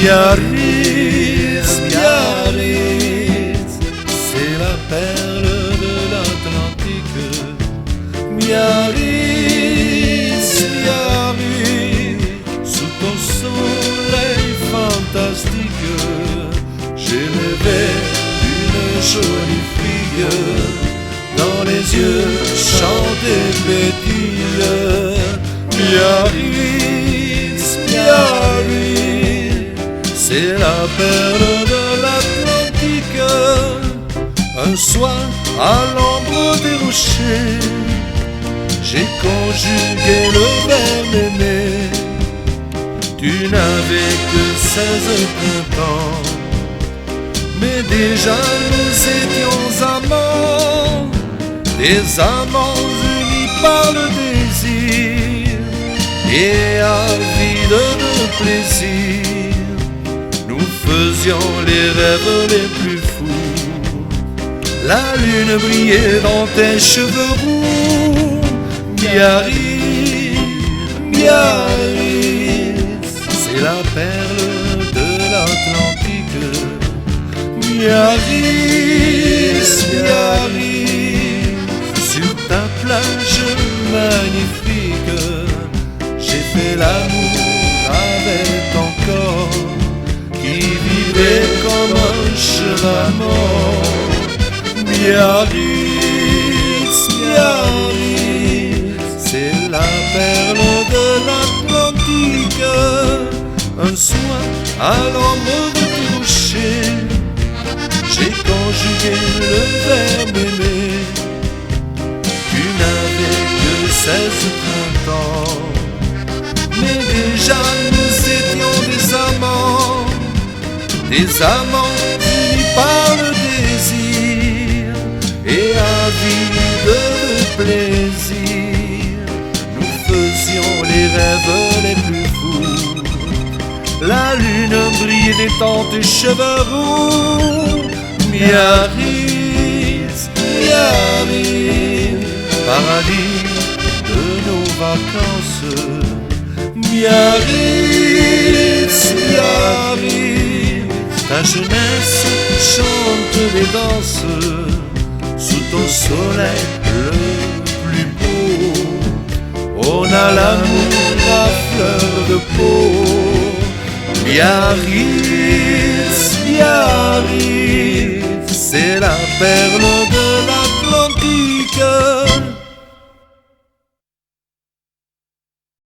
Biarritz, Biarritz, c'est la perle de l'Atlantique. Biarritz, Biarritz, sous ton soleil fantastique, j'ai rêvé d'une jolie fille, dans les yeux chanter pétille. Biarritz, Biarritz, c'est la perle de l'Atlantique. Un soir, à l'ombre des rochers, j'ai conjugué le verbe aimer. Tu n'avais que 16 printemps, mais déjà nous étions amants, des amants unis par le désir et avides de plaisir. Nous faisions les rêves les plus fous. La lune brillait dans tes cheveux roux. Biarritz, Biarritz, c'est la perle de l'Atlantique. Biarritz, Biarritz, sur ta plage magnifique, j'ai fait l'amour avec ton corps qui vivait comme un cheval mort. Biarritz, Biarritz, c'est la perle de l'Atlantique. Un soir, à l'ombre de tes rochers, j'ai conjugué le verbe aimer. Tu n'avais que 16 printemps, mais déjà nous étions des amants unis par le désir et avides de plaisir. Nous faisions les rêves les plus fous. La lune brillait dans tes cheveux roux. Biarritz, Biarritz, paradis de nos vacances. Biarritz, Biarritz, ta jeunesse chante les danses sous ton soleil le plus beau. On a l'amour à fleur de peau. Biarritz, Biarritz, c'est la perle de